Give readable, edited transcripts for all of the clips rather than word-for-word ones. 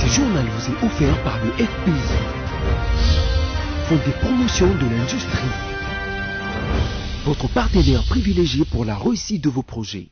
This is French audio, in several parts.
Ce journal vous est offert par le FPI, Fonds de promotion de l'industrie, votre partenaire privilégié pour la réussite de vos projets.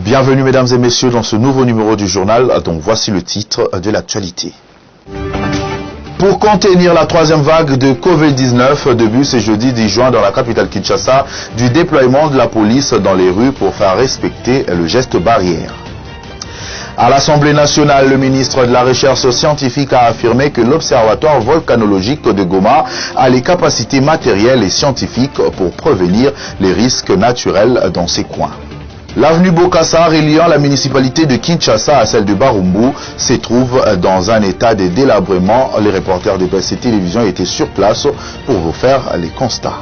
Bienvenue mesdames et messieurs dans ce nouveau numéro du journal, donc voici le titre de l'actualité. Pour contenir la troisième vague de Covid-19, début ce jeudi 10 juin dans la capitale Kinshasa, du déploiement de la police dans les rues pour faire respecter le geste barrière. À l'Assemblée nationale, le ministre de la Recherche scientifique a affirmé que l'Observatoire volcanologique de Goma a les capacités matérielles et scientifiques pour prévenir les risques naturels dans ces coins. L'avenue Bokassa, reliant la municipalité de Kinshasa à celle de Barumbu, se trouve dans un état de délabrement. Les reporters de BC Télévision étaient sur place pour vous faire les constats.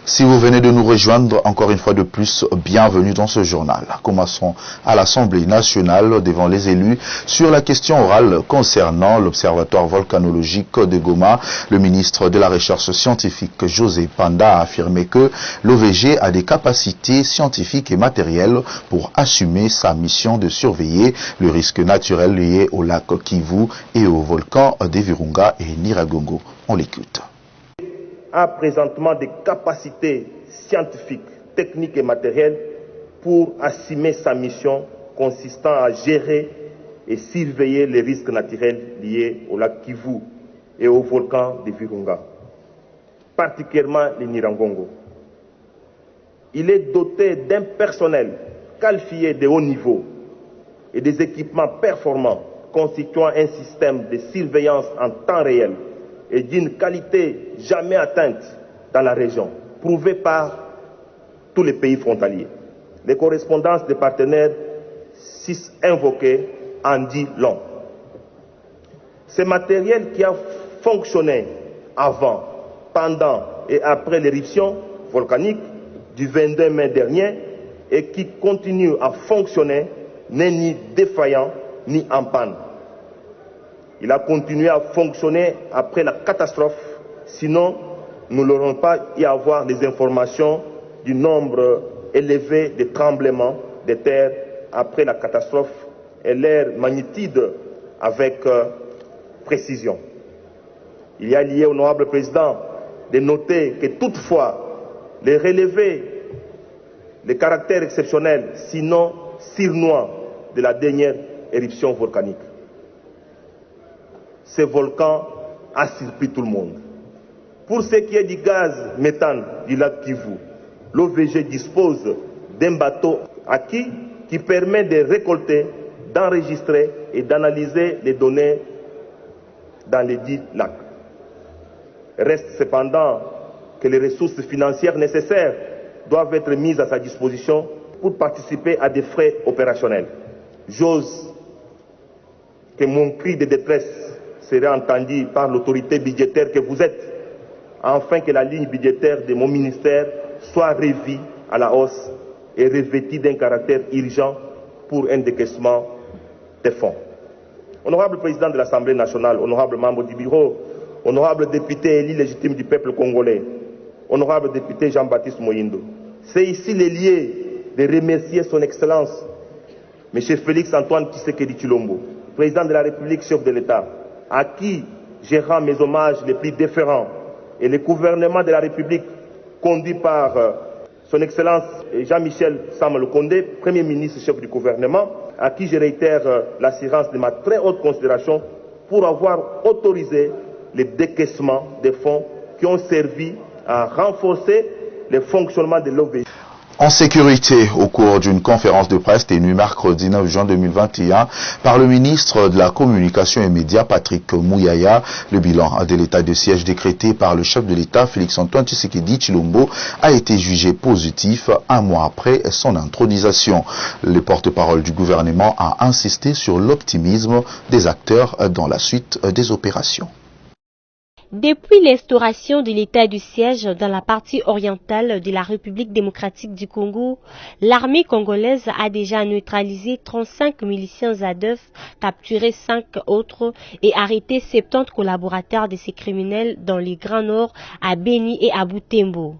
Si vous venez de nous rejoindre, encore une fois de plus, bienvenue dans ce journal. Commençons à l'Assemblée nationale devant les élus sur la question orale concernant l'Observatoire volcanologique de Goma. Le ministre de la Recherche scientifique, José Panda, a affirmé que l'OVG a des capacités scientifiques et matérielles pour assumer sa mission de surveiller le risque naturel lié au lac Kivu et au volcan de Virunga et Nyiragongo. On l'écoute. A présentement des capacités scientifiques, techniques et matérielles pour assumer sa mission consistant à gérer et surveiller les risques naturels liés au lac Kivu et au volcan de Virunga, particulièrement les Nyiragongo. Il est doté d'un personnel qualifié de haut niveau et des équipements performants constituant un système de surveillance en temps réel et d'une qualité jamais atteinte dans la région, prouvée par tous les pays frontaliers. Les correspondances des partenaires invoquées en dit long. Ce matériel qui a fonctionné avant, pendant et après l'éruption volcanique du 22 mai dernier et qui continue à fonctionner n'est ni défaillant ni en panne. Il a continué à fonctionner après la catastrophe, sinon nous n'aurons pas y avoir les informations du nombre élevé de tremblements de terre après la catastrophe et leur magnitude avec précision. Il y a lié, honorable président, de noter que toutefois les relevés, les caractères exceptionnels, sinon surnois de la dernière éruption volcanique. Ce volcan a surpris tout le monde. Pour ce qui est du gaz méthane du lac Kivu, l'OVG dispose d'un bateau acquis qui permet de récolter, d'enregistrer et d'analyser les données dans les dits lacs. Reste cependant que les ressources financières nécessaires doivent être mises à sa disposition pour participer à des frais opérationnels. J'ose que mon cri de détresse sera entendu par l'autorité budgétaire que vous êtes, afin que la ligne budgétaire de mon ministère soit revue à la hausse et revêtue d'un caractère urgent pour un décaissement des fonds. Honorable président de l'Assemblée nationale, honorable membre du bureau, honorable député élu légitime du peuple congolais, honorable député Jean-Baptiste Moyindo, c'est ici le lieu de remercier son Excellence, M. Félix Antoine Tshisekedi Tshilombo, président de la République, chef de l'État, à qui je rends mes hommages les plus déférents, et le gouvernement de la République, conduit par son Excellence Jean-Michel Sama Condé, Premier ministre chef du gouvernement, à qui je réitère l'assurance de ma très haute considération pour avoir autorisé le décaissement des fonds qui ont servi à renforcer le fonctionnement de l'OVG. En sécurité, au cours d'une conférence de presse tenue mercredi 9 juin 2021 par le ministre de la Communication et Médias, Patrick Mouyaya, le bilan de l'état de siège décrété par le chef de l'État, Félix-Antoine Tshisekedi Tshilombo, a été jugé positif un mois après son intronisation. Le porte-parole du gouvernement a insisté sur l'optimisme des acteurs dans la suite des opérations. Depuis l'instauration de l'état de siège dans la partie orientale de la République démocratique du Congo, l'armée congolaise a déjà neutralisé 35 miliciens ADF, capturé 5 autres et arrêté 70 collaborateurs de ces criminels dans les Grands Nord, à Beni et à Butembo.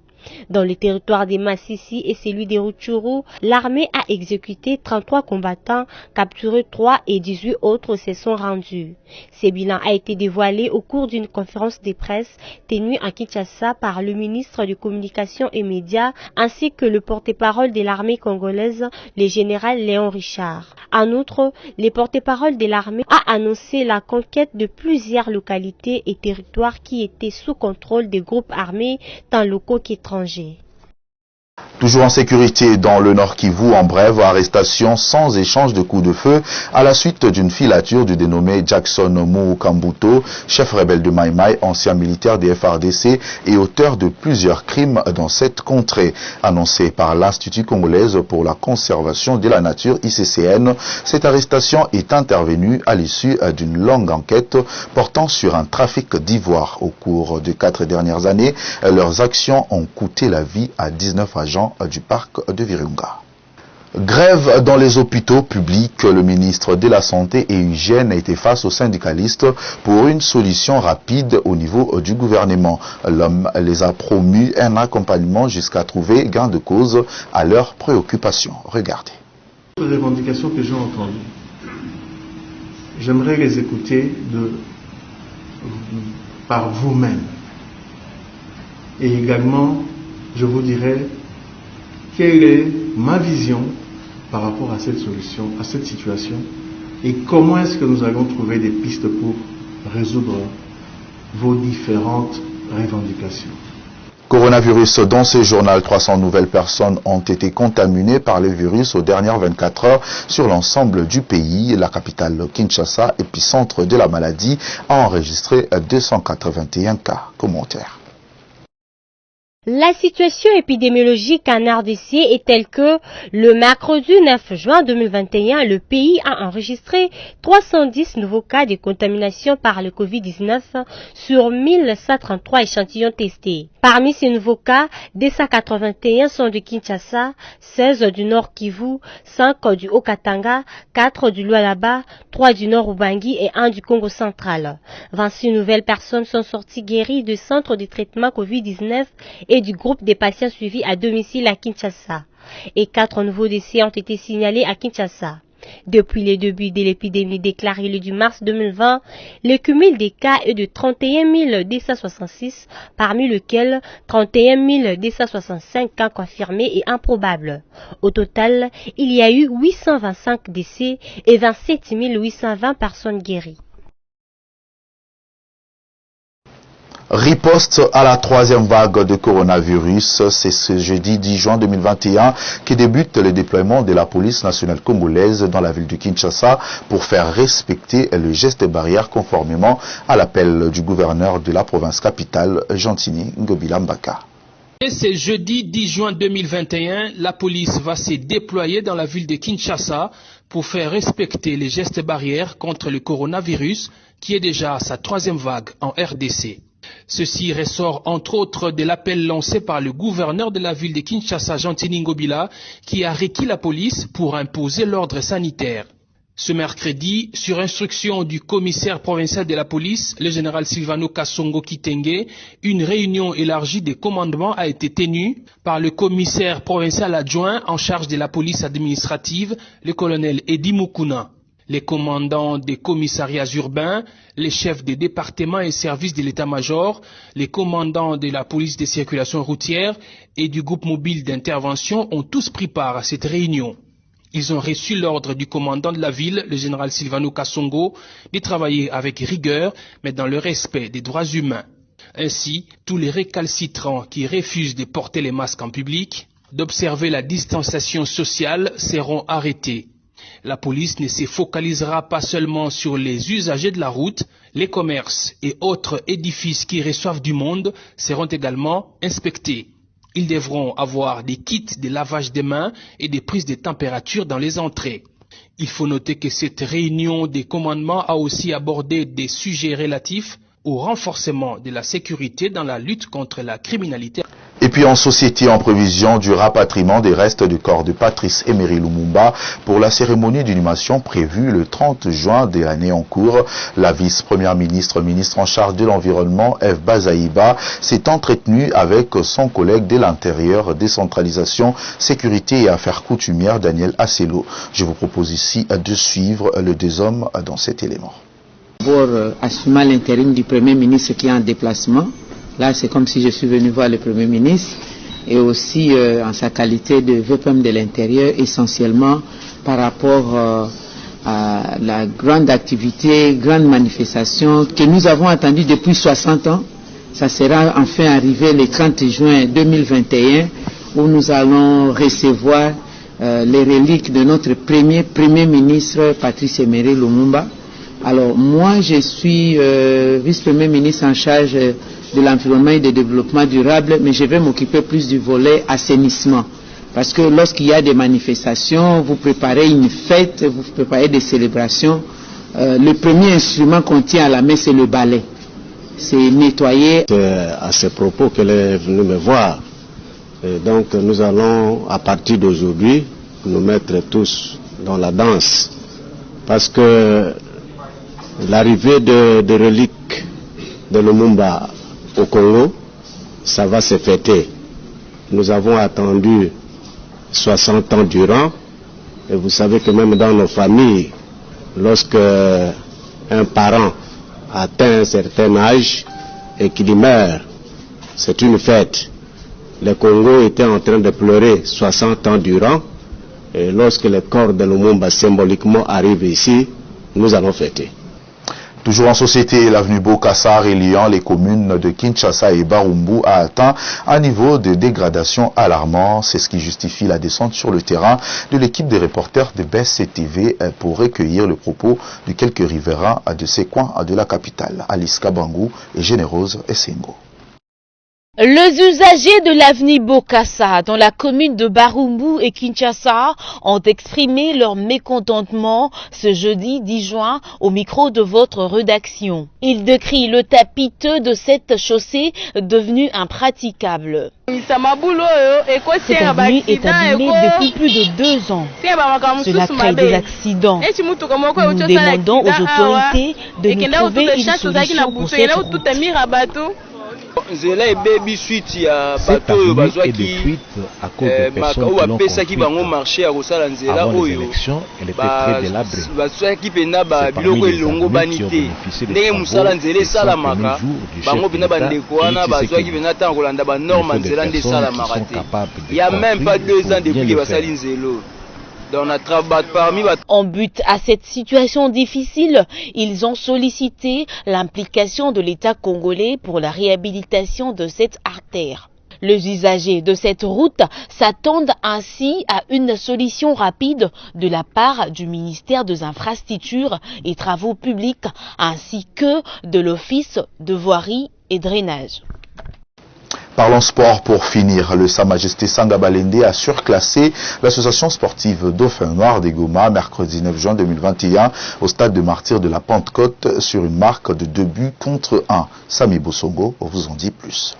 Dans le territoire des Massissi et celui des Rutshuru, l'armée a exécuté 33 combattants, capturé 3 et 18 autres se sont rendus. Ce bilan a été dévoilé au cours d'une conférence de presse tenue à Kinshasa par le ministre de Communication et Médias ainsi que le porte-parole de l'armée congolaise, le général Léon Richard. En outre, le porte-parole de l'armée a annoncé la conquête de plusieurs localités et territoires qui étaient sous contrôle des groupes armés tant locaux qu'étrangers. Toujours en sécurité dans le Nord Kivu, en bref, arrestation sans échange de coups de feu à la suite d'une filature du dénommé Jackson Mukambuto, chef rebelle de Mai Mai, ancien militaire des FARDC et auteur de plusieurs crimes dans cette contrée. Annoncé par l'Institut congolaise pour la conservation de la nature ICCN, cette arrestation est intervenue à l'issue d'une longue enquête portant sur un trafic d'ivoire. Au cours des 4 dernières années, leurs actions ont coûté la vie à 19 agents du parc de Virunga. Grève dans les hôpitaux publics. Le ministre de la Santé et Hygiène a été face aux syndicalistes pour une solution rapide au niveau du gouvernement. L'homme les a promus un accompagnement jusqu'à trouver gain de cause à leurs préoccupations. Regardez. Les revendications que j'ai entendues, j'aimerais les écouter par vous-même. Et également, je vous dirai quelle est ma vision par rapport à cette solution, à cette situation, et comment est-ce que nous allons trouver des pistes pour résoudre vos différentes revendications. Coronavirus. Dans ce journal, 300 nouvelles personnes ont été contaminées par le virus aux dernières 24 heures sur l'ensemble du pays. La capitale Kinshasa, épicentre de la maladie, a enregistré 281 cas. Commentaire. La situation épidémiologique en RDC est telle que le mercredi 9 juin 2021, le pays a enregistré 310 nouveaux cas de contamination par le Covid-19 sur 1133 échantillons testés. Parmi ces nouveaux cas, 281 sont de Kinshasa, 16 du Nord Kivu, 5 du Haut-Katanga, 4 du Lualaba, 3 du Nord Ubangi et 1 du Congo central. 26 nouvelles personnes sont sorties guéries de centres de traitement Covid-19 et du groupe des patients suivis à domicile à Kinshasa. Et 4 nouveaux décès ont été signalés à Kinshasa. Depuis le début de l'épidémie déclarée le 10 mars 2020, le cumul des cas est de 31 266, parmi lesquels 31 265 cas confirmés et improbables. Au total, il y a eu 825 décès et 27 820 personnes guéries. Riposte à la 3e vague de coronavirus. C'est ce jeudi 10 juin 2021 que débute le déploiement de la police nationale congolaise dans la ville de Kinshasa pour faire respecter le geste barrière conformément à l'appel du gouverneur de la province capitale, Gentini Ngobila Mbaka. Et ce jeudi 10 juin 2021, la police va se déployer dans la ville de Kinshasa pour faire respecter les gestes barrières contre le coronavirus qui est déjà à sa 3e vague en RDC. Ceci ressort entre autres de l'appel lancé par le gouverneur de la ville de Kinshasa, Gentini Ngobila, qui a requis la police pour imposer l'ordre sanitaire. Ce mercredi, sur instruction du commissaire provincial de la police, le général Silvano Kasongo Kitenge, une réunion élargie des commandements a été tenue par le commissaire provincial adjoint en charge de la police administrative, le colonel Edi Mukuna. Les commandants des commissariats urbains, les chefs des départements et services de l'état-major, les commandants de la police de circulation routière et du groupe mobile d'intervention ont tous pris part à cette réunion. Ils ont reçu l'ordre du commandant de la ville, le général Silvano Kasongo, de travailler avec rigueur, mais dans le respect des droits humains. Ainsi, tous les récalcitrants qui refusent de porter les masques en public, d'observer la distanciation sociale seront arrêtés. La police ne se focalisera pas seulement sur les usagers de la route, les commerces et autres édifices qui reçoivent du monde seront également inspectés. Ils devront avoir des kits de lavage des mains et des prises de température dans les entrées. Il faut noter que cette réunion des commandements a aussi abordé des sujets relatifs au renforcement de la sécurité dans la lutte contre la criminalité. Et puis en société, en prévision du rapatriement des restes du corps de Patrice Emery Lumumba pour la cérémonie d'inhumation prévue le 30 juin de l'année en cours, la vice-première ministre, ministre en charge de l'environnement, Eve Bazaïba, s'est entretenue avec son collègue de l'Intérieur, décentralisation, sécurité et affaires coutumières, Daniel Asselo. Je vous propose ici de suivre les deux hommes dans cet élément. Pour assumer l'intérim du Premier ministre qui est en déplacement. Là, c'est comme si je suis venu voir le Premier ministre et aussi en sa qualité de VPM de l'Intérieur, essentiellement par rapport à la grande activité, grande manifestation que nous avons attendue depuis 60 ans. Ça sera enfin arrivé le 30 juin 2021 où nous allons recevoir les reliques de notre Premier ministre Patrice Emery Lumumba. Alors moi, je suis vice-premier ministre en charge de l'environnement et du développement durable, mais je vais m'occuper plus du volet assainissement. Parce que lorsqu'il y a des manifestations, vous préparez une fête, vous préparez des célébrations. Le premier instrument qu'on tient à la main, c'est le balai. C'est nettoyer. C'est à ce propos qu'elle est venue me voir. Et donc nous allons, à partir d'aujourd'hui, nous mettre tous dans la danse. Parce que l'arrivée de reliques de Lumumba au Congo, ça va se fêter. Nous avons attendu 60 ans durant, et vous savez que même dans nos familles, lorsque un parent atteint un certain âge et qu'il meurt, c'est une fête. Le Congo était en train de pleurer 60 ans durant, et lorsque le corps de Lumumba symboliquement arrive ici, nous allons fêter. Toujours en société, l'avenue Bokassa reliant les communes de Kinshasa et Barumbu a atteint un niveau de dégradation alarmant. C'est ce qui justifie la descente sur le terrain de l'équipe des reporters de BSC-TV pour recueillir le propos de quelques riverains de ces coins de la capitale. Alice Kabangou et Généreuse Essengo. Les usagers de l'avenue Bokassa, dans la commune de Barumbu et Kinshasa, ont exprimé leur mécontentement ce jeudi 10 juin au micro de votre rédaction. Ils décrient le tas piteux de cette chaussée devenue impraticable. Cette avenue est abîmée depuis plus de 2 ans. Cela crée des accidents. Nous demandons aux autorités de nous trouver une solution pour cette route. Cette avenue est détruite à cause des personnes qui l'ont construite. Avant les élections, elle était très délabrée. C'est parmi les avenues qui ont bénéficié des travaux des 100 premiers jours du chef de l'État, Félix Tshisekedi. Il faut des personnes qui sont capables de bien le faire. En but à cette situation difficile, ils ont sollicité l'implication de l'État congolais pour la réhabilitation de cette artère. Les usagers de cette route s'attendent ainsi à une solution rapide de la part du ministère des Infrastructures et Travaux Publics ainsi que de l'Office de voirie et drainage. Parlons sport pour finir. Le Sa Majesté Sanga Balende a surclassé l'association sportive Dauphin Noir des Goma mercredi 9 juin 2021 au stade de Martyrs de la Pentecôte sur une marque de 2-1. Sami Bosongo vous en dit plus.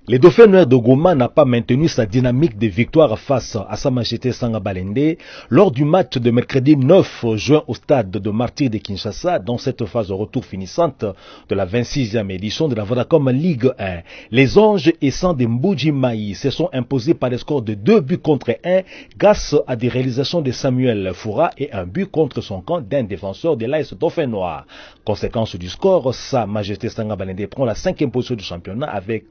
Le Dauphin Noir de Goma n'a pas maintenu sa dynamique de victoire face à Sa Majesté Sanga Balende lors du match de mercredi 9 juin au stade de Martyrs de Kinshasa dans cette phase de retour finissante de la 26e édition de la Vodacom Ligue 1. Les Anges et Sang de Mbuji Maï se sont imposés par des scores de 2-1 grâce à des réalisations de Samuel Foura et un but contre son camp d'un défenseur de l'AS Dauphin Noir. Conséquence du score, Sa Majesté Sanga Balende prend la 5e position du championnat avec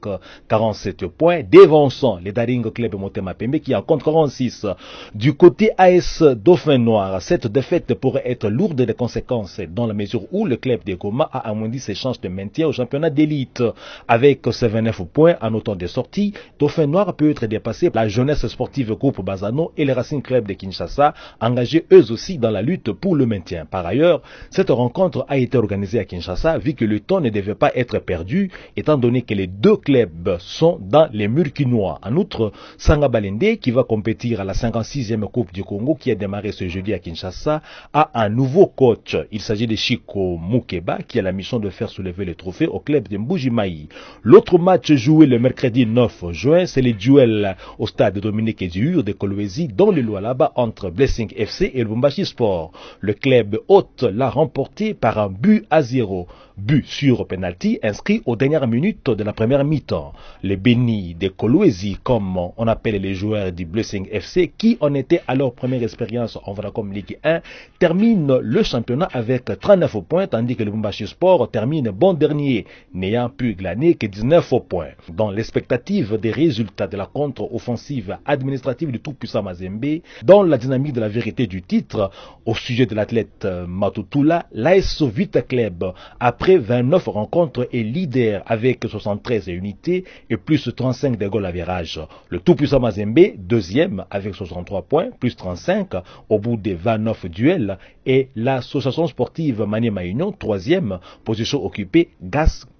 47 points, dévançant les Daring Club Motema Pembe qui en compte 46. Du côté AS Dauphin Noir, cette défaite pourrait être lourde de conséquences dans la mesure où le club de Goma a amoindri ses chances de maintien au championnat d'élite. Avec ses 29 points en autant de sorties, Dauphin Noir peut être dépassé par la jeunesse sportive groupe Bazano et les Racing Club de Kinshasa, engagés eux aussi dans la lutte pour le maintien. Par ailleurs, cette rencontre a été organisée à Kinshasa vu que le temps ne devait pas être perdu, étant donné que les deux clubs sont dans les murs quinois. En outre, Sanga Balende, qui va compétir à la 56e Coupe du Congo qui a démarré ce jeudi à Kinshasa, a un nouveau coach. Il s'agit de Chico Mukeba qui a la mission de faire soulever le trophée au club de Mbuji-Mayi. L'autre match joué le mercredi 9 juin, c'est le duel au stade Dominique Dur de Kolwezi dans le Lualaba entre Blessing FC et Lubumbashi Sport. Le club hôte l'a remporté par un but à 0. But sur penalty inscrit aux dernières minutes de la première mi-temps. Les Bénis de Kolwezi, comme on appelle les joueurs du Blessing FC, qui en étaient à leur première expérience en Vodacom Ligue 1, terminent le championnat avec 39 points, tandis que le Lubumbashi Sport termine bon dernier, n'ayant pu glaner que 19 points. Dans l'expectative des résultats de la contre-offensive administrative du tout-puissant Mazembe, dans la dynamique de la vérité du titre, au sujet de l'athlète Matutula, l'AS Vita Club, après 29 rencontres, est leader avec 73 unités et plus 35 de goal average. Le tout-puissant Mazembe, deuxième avec 63 points, plus 35 au bout des 29 duels, et l'association sportive Maniema Union, troisième, position occupée,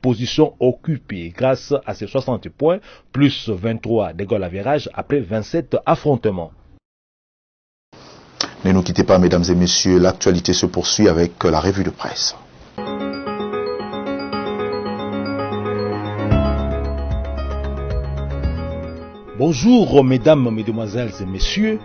position occupée grâce à ses 60 points, plus 23 de goal average après 27 affrontements. Ne nous quittez pas, mesdames et messieurs, l'actualité se poursuit avec la revue de presse. Bonjour mesdames, mesdemoiselles et messieurs.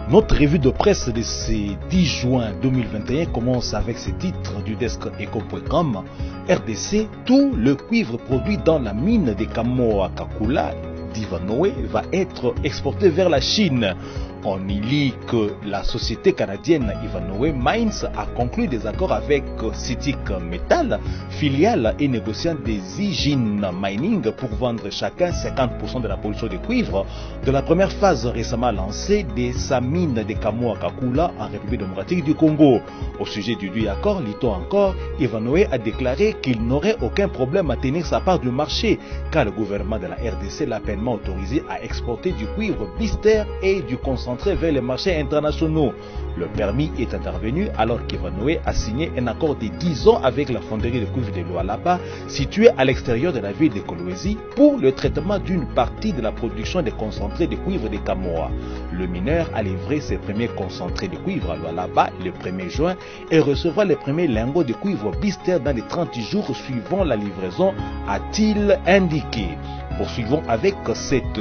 Notre revue de presse de ce 10 juin 2021 commence avec ce titre du desk eco.com. RDC, tout le cuivre produit dans la mine de Kamoa Kakula d'Ivanoé va être exporté vers la Chine. On y lit que la société canadienne Ivanoé Mines a conclu des accords avec Citic Metal, filiale et négociant des Zijin Mining pour vendre chacun 50% de la production de cuivre de la première phase récemment lancée de sa mine de Kamoa Kakula en République démocratique du Congo. Au sujet du dit accord, lit-on encore, Ivanoé a déclaré qu'il n'aurait aucun problème à tenir sa part du marché car le gouvernement de la RDC l'a pleinement autorisé à exporter du cuivre blister et du concentré vers les marchés internationaux. Le permis est intervenu alors qu'Ivanoé a signé un accord de 10 ans avec la fonderie de cuivre de Lualaba, située à l'extérieur de la ville de Kolwezi, pour le traitement d'une partie de la production des concentrés de cuivre de Kamoa. Le mineur a livré ses premiers concentrés de cuivre à Lualaba le 1er juin et recevra les premiers lingots de cuivre blister dans les 30 jours suivant la livraison, a-t-il indiqué. Poursuivons avec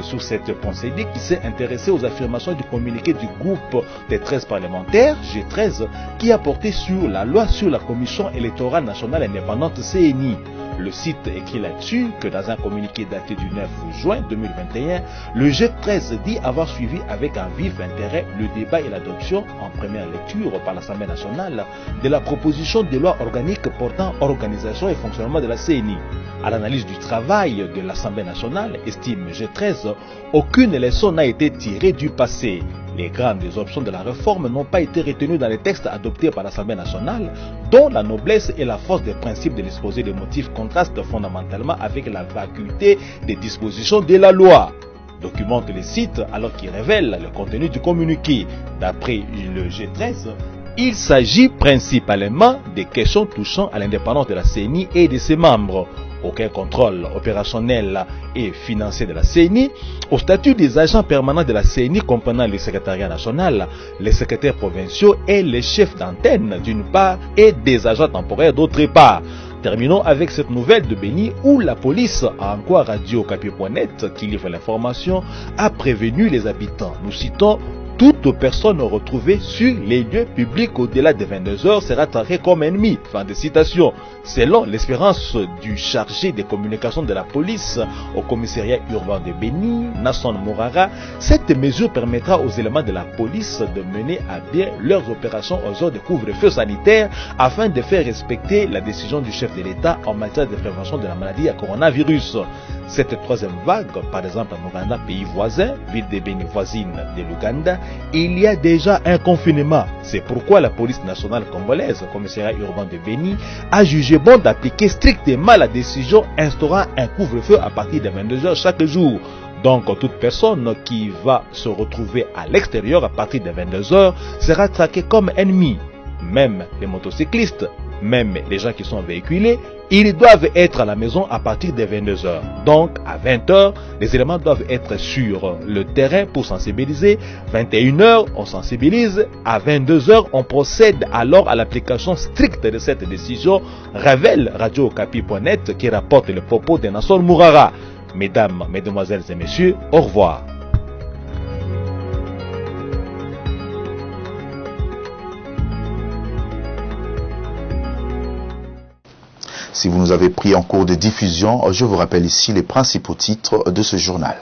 sur cette pensée qui s'est intéressée aux affirmations du communiqué du groupe des 13 parlementaires, G13, qui a porté sur la loi sur la Commission électorale nationale indépendante CNI. Le site écrit là-dessus que dans un communiqué daté du 9 juin 2021, le G13 dit avoir suivi avec un vif intérêt le débat et l'adoption en première lecture par l'Assemblée nationale de la proposition de loi organique portant organisation et fonctionnement de la CNI. À l'analyse du travail de l'Assemblée nationale, estime G13, aucune leçon n'a été tirée du passé. Les grandes options de la réforme n'ont pas été retenues dans les textes adoptés par l'Assemblée nationale, dont la noblesse et la force des principes de l'exposé des motifs contrastent fondamentalement avec la vacuité des dispositions de la loi. Documente le site alors qu'il révèle le contenu du communiqué. D'après le G13, il s'agit principalement des questions touchant à l'indépendance de la CNI et de ses membres. Aucun contrôle opérationnel et financier de la CNI, au statut des agents permanents de la CNI comprenant le secrétariat national, les secrétaires provinciaux et les chefs d'antenne d'une part et des agents temporaires d'autre part. Terminons avec cette nouvelle de Béni où la police, à encore radio-capi.net qui livre l'information, a prévenu les habitants. Nous citons: toute personne retrouvée sur les lieux publics au-delà de 22 heures sera traquée comme ennemi. Fin de citation. Selon l'espérance du chargé des communications de la police au commissariat urbain de Béni, Nasson Mourara, cette mesure permettra aux éléments de la police de mener à bien leurs opérations aux heures de couvre-feu sanitaire afin de faire respecter la décision du chef de l'État en matière de prévention de la maladie à coronavirus. Cette troisième vague, par exemple en Ouganda, pays voisin, ville de Béni voisine de l'Ouganda, il y a déjà un confinement. C'est pourquoi la police nationale congolaise, commissariat urbain de Béni, a jugé bon d'appliquer strictement la décision instaurant un couvre-feu à partir de 22 heures chaque jour. Donc toute personne qui va se retrouver à l'extérieur à partir de 22 heures sera traquée comme ennemi. Même les motocyclistes Même les gens qui sont véhiculés, ils doivent être à la maison à partir de 22h. Donc, à 20h, les éléments doivent être sur le terrain pour sensibiliser. 21h, on sensibilise. À 22h, on procède alors à l'application stricte de cette décision, révèle Radio-Okapi.net qui rapporte le propos de Nassor Mourara. Mesdames, Mesdemoiselles et Messieurs, au revoir. Si vous nous avez pris en cours de diffusion, je vous rappelle ici les principaux titres de ce journal.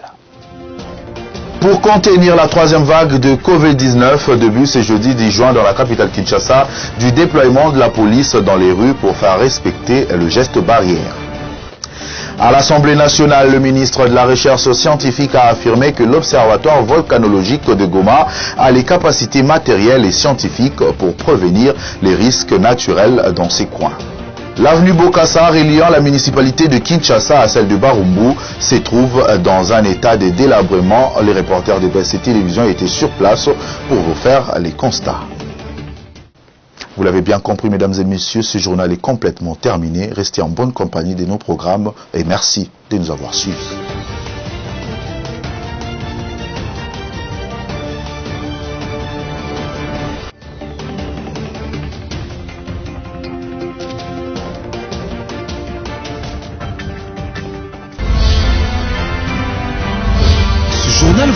Pour contenir la troisième vague de Covid-19, début ce jeudi 10 juin dans la capitale Kinshasa, du déploiement de la police dans les rues pour faire respecter le geste barrière. À l'Assemblée nationale, le ministre de la Recherche scientifique a affirmé que l'Observatoire volcanologique de Goma a les capacités matérielles et scientifiques pour prévenir les risques naturels dans ces coins. L'avenue Bokassa, reliant la municipalité de Kinshasa à celle de Barumbu, se trouve dans un état de délabrement. Les reporters de BC Télévision étaient sur place pour vous faire les constats. Vous l'avez bien compris, mesdames et messieurs, ce journal est complètement terminé. Restez en bonne compagnie de nos programmes et merci de nous avoir suivis.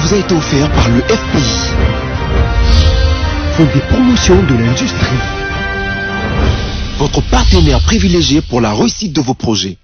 Vous a été offert par le FPI, Fonds des promotions de l'industrie, votre partenaire privilégié pour la réussite de vos projets.